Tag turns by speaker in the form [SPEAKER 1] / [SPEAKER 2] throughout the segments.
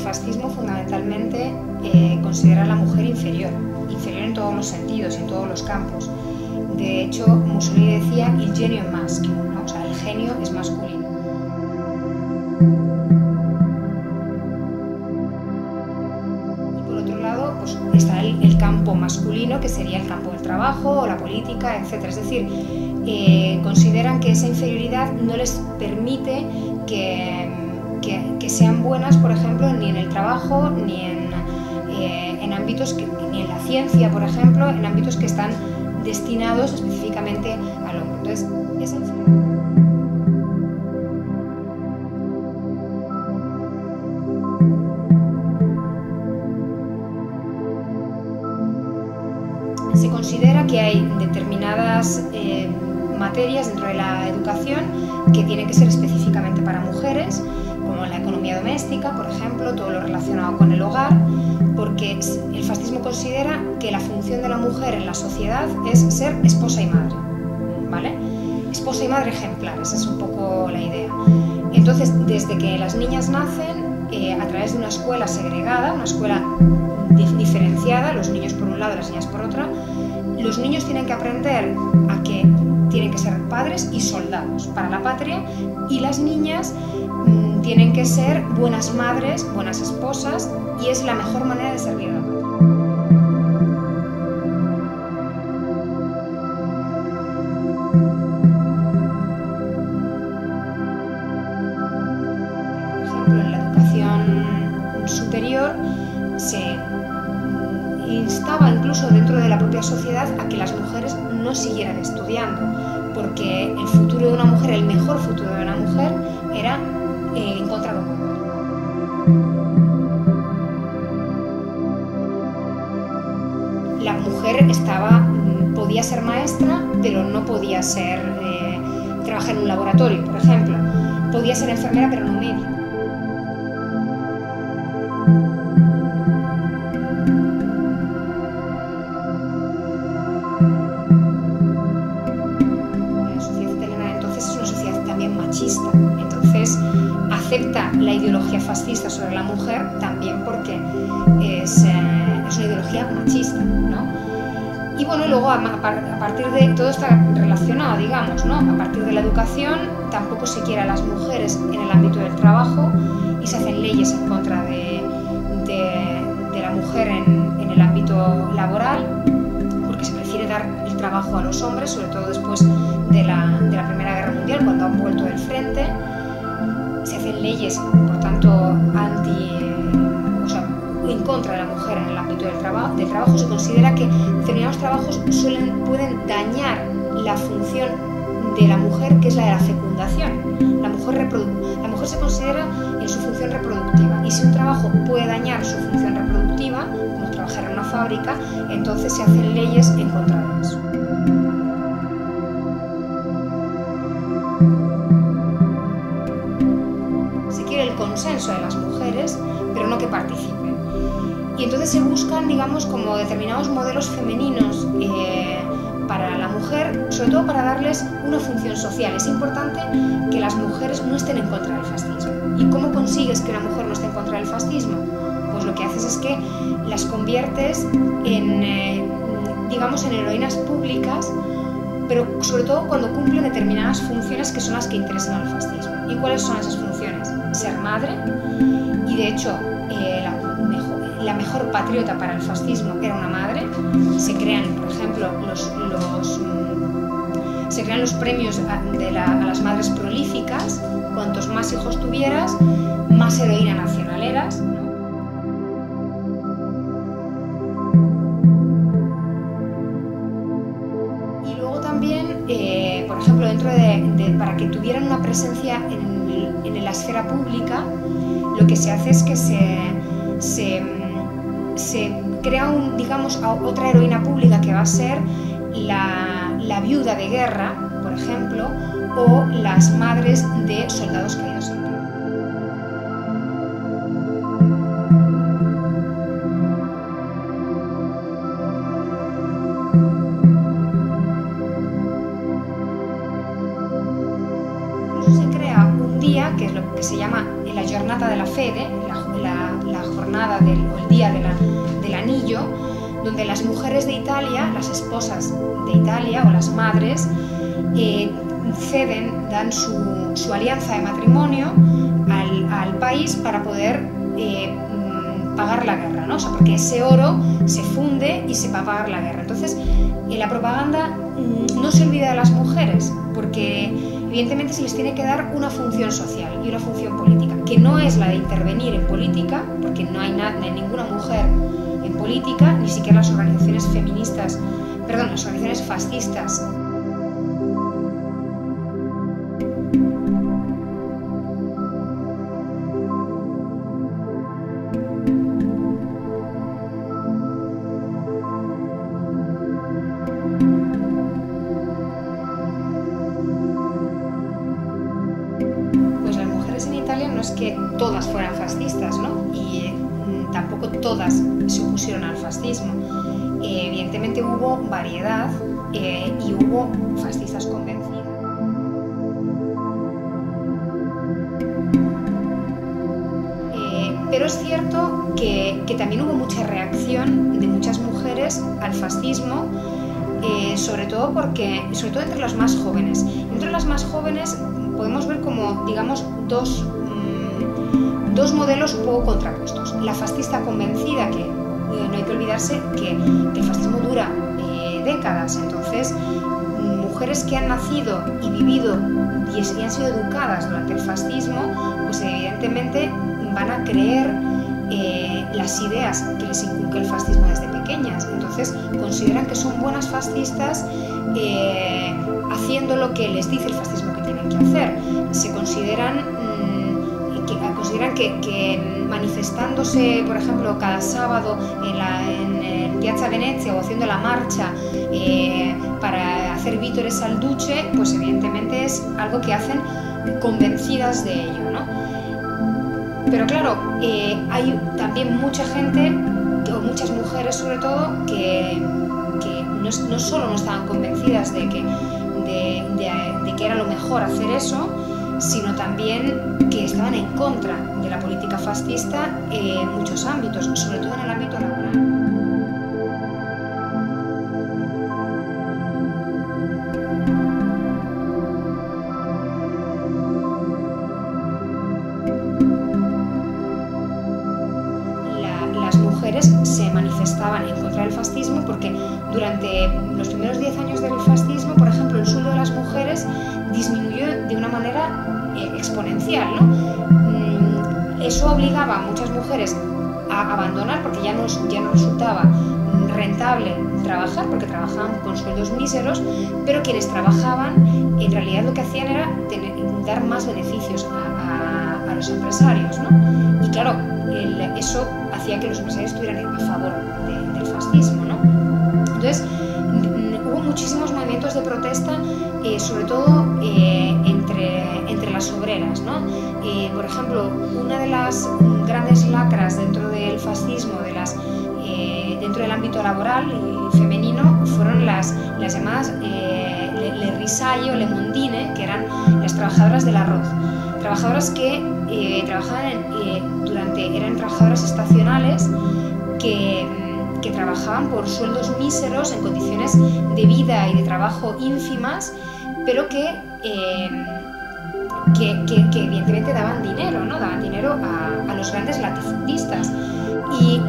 [SPEAKER 1] fascismo fundamentalmente considera a la mujer inferior en todos los sentidos y en todos los campos. De hecho, Mussolini decía il genio è maschio, ¿no? O sea, el genio es masculino. Y por otro lado, pues, está el campo masculino, que sería el campo del trabajo o la política, etc. Es decir, consideran que esa inferioridad no les permite que sean buenas, por ejemplo, ni en el trabajo, ni en ámbitos ni en la ciencia, por ejemplo, en ámbitos que están destinados específicamente al hombre. Entonces, esa se considera que hay determinadas materias dentro de la educación que tienen que ser específicamente para mujeres, como la economía doméstica, por ejemplo, todo lo relacionado con el hogar, porque el fascismo considera que la función de la mujer en la sociedad es ser esposa y madre, ¿vale? Esposa y madre ejemplar, esa es un poco la idea. Entonces, desde que las niñas nacen, a través de una escuela segregada, una escuela diferenciada, los niños por un lado y las niñas por otra, los niños tienen que aprender a que tienen que ser padres y soldados para la patria, y las niñas tienen que ser buenas madres, buenas esposas, y es la mejor manera de servir a la patria. Por ejemplo, en la educación superior se instaba incluso dentro de la propia sociedad a que las mujeres no siguieran estudiando, porque el futuro de una mujer, el mejor futuro de una mujer, era encontrar un hombre. La mujer podía ser maestra, pero no podía trabajar en un laboratorio, por ejemplo. Podía ser enfermera, pero no médica. La sociedad italiana entonces es una sociedad también machista. Entonces acepta la ideología fascista sobre la mujer también porque es una ideología machista, ¿no? Y bueno, luego a partir de todo está relacionado, digamos, ¿no? A partir de la educación tampoco se quiere a las mujeres en el ámbito del trabajo y se hacen leyes en contra de la mujer en el ámbito laboral, porque se prefiere dar el trabajo a los hombres, sobre todo después de la Primera Guerra Mundial, cuando han vuelto del frente. Se hacen leyes, por tanto, en contra de la mujer en el ámbito del trabajo. Se considera que determinados trabajos pueden dañar la función de la mujer, que es la de la fecundación. La mujer se considera en su función reproductiva, y si un trabajo puede dañar su función reproductiva, como trabajar en una fábrica, entonces se hacen leyes en contra de eso. Se quiere el consenso de las mujeres, pero no que participen. Y entonces se buscan, digamos, como determinados modelos femeninos para la mujer, sobre todo para darles una función social. Es importante que las mujeres no estén en contra del fascismo. ¿Y cómo consigues que una mujer no esté en contra del fascismo? Pues lo que haces es que las conviertes digamos, en heroínas públicas, pero sobre todo cuando cumplen determinadas funciones que son las que interesan al fascismo. ¿Y cuáles son esas funciones? Ser madre, y de hecho la mejor patriota para el fascismo era una madre. Se crean, por ejemplo, los premios a las madres prolíficas. Cuantos más hijos tuvieras, más heroína nacional eras, ¿no? Y luego también, por ejemplo, para que tuvieran una presencia en la esfera pública, lo que se hace es que se crea digamos, otra heroína pública, que va a ser la viuda de guerra, por ejemplo, o las madres de soldados caídos en guerra. Incluso se crea un día, que es lo que se llama la Giornata della Fede, la jornada o el día del anillo, donde las mujeres de Italia, las esposas de Italia o las madres, ceden, dan su alianza de matrimonio al país para poder pagar la guerra, ¿no? O sea, porque ese oro se funde y se va a pagar la guerra. Entonces, la propaganda no se olvida de las mujeres, porque evidentemente se les tiene que dar una función social y una función política, que no es la de intervenir en política, porque no hay ninguna mujer en política, ni siquiera las organizaciones feministas, perdón, las organizaciones fascistas. Pues las mujeres en Italia no es que todas fueran fascistas, ¿no? Y tampoco todas se opusieron al fascismo. Evidentemente hubo variedad y hubo fascistas convencidas. Pero es cierto que también hubo mucha reacción de muchas mujeres al fascismo, sobre todo entre las más jóvenes. Entre las más jóvenes podemos ver como, digamos, dos modelos un poco contrapuestos. La fascista convencida, que no hay que olvidarse que el fascismo dura décadas, entonces mujeres que han nacido y vivido y han sido educadas durante el fascismo, pues evidentemente van a creer las ideas que les inculca el fascismo desde pequeñas. Entonces consideran que son buenas fascistas haciendo lo que les dice el fascismo que tienen que hacer. Se consideran que manifestándose, por ejemplo, cada sábado en Piazza Venezia o haciendo la marcha para hacer vítores al duce, pues evidentemente es algo que hacen convencidas de ello, ¿no? Pero claro, hay también mucha gente, o muchas mujeres sobre todo, que no solo no estaban convencidas de que era lo mejor hacer eso, sino también que estaban en contra de la política fascista en muchos ámbitos, sobre todo en el ámbito laboral. Las mujeres se manifestaban en contra del fascismo porque durante los primeros 10 años del fascismo, por ejemplo, el sueldo de las mujeres disminuyó de una manera exponencial, ¿no? Eso obligaba a muchas mujeres a abandonar porque ya no resultaba rentable trabajar, porque trabajaban con sueldos míseros, pero quienes trabajaban en realidad lo que hacían era dar más beneficios a los empresarios, ¿no? Y claro, eso hacía que los empresarios estuvieran a favor del fascismo, ¿no? Entonces, hubo muchísimos movimientos de protesta, sobre todo entre las obreras, ¿no? Por ejemplo, una de las grandes lacras dentro del fascismo, dentro del ámbito laboral y femenino, fueron las llamadas le risaie o le mondine, que eran las trabajadoras del arroz. Trabajadoras que eran trabajadoras estacionales que trabajaban por sueldos míseros en condiciones de vida y de trabajo ínfimas, pero que evidentemente daban dinero, ¿no? Daban dinero a los grandes latifundistas y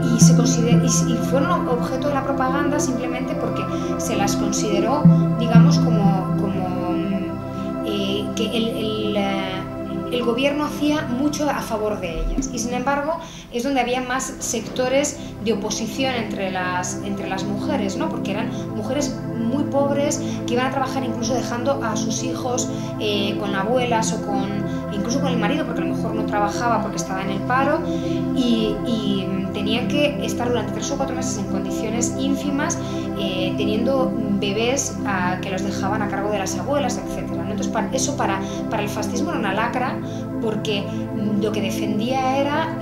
[SPEAKER 1] fueron objeto de la propaganda simplemente porque se las consideró, digamos, que el gobierno hacía mucho a favor de ellas, y sin embargo es donde había más sectores de oposición entre las mujeres, ¿no? Porque eran mujeres muy pobres que iban a trabajar incluso dejando a sus hijos con abuelas o incluso con el marido, porque a lo mejor no trabajaba porque estaba en el paro, y tenían que estar durante 3 o 4 meses en condiciones ínfimas, teniendo bebés que los dejaban a cargo de las abuelas, etc., ¿no? Entonces eso para el fascismo era una lacra, porque lo que defendía era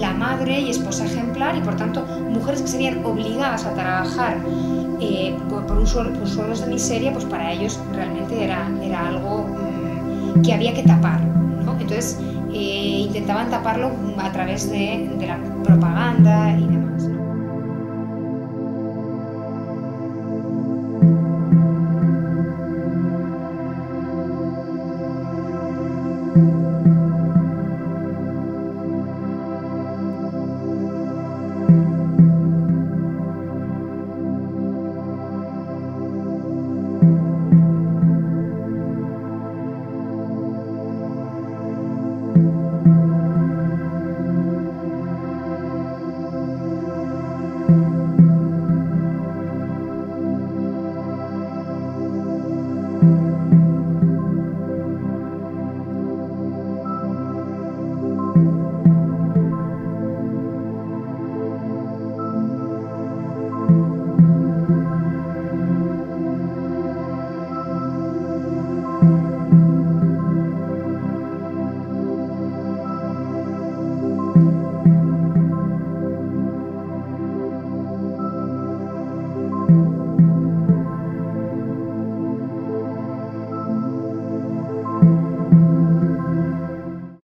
[SPEAKER 1] la madre y esposa ejemplar, y por tanto mujeres que serían obligadas a trabajar por sueldos de miseria, pues para ellos realmente era algo que había que tapar, ¿no? Entonces intentaban taparlo a través de la propaganda y demás, ¿no?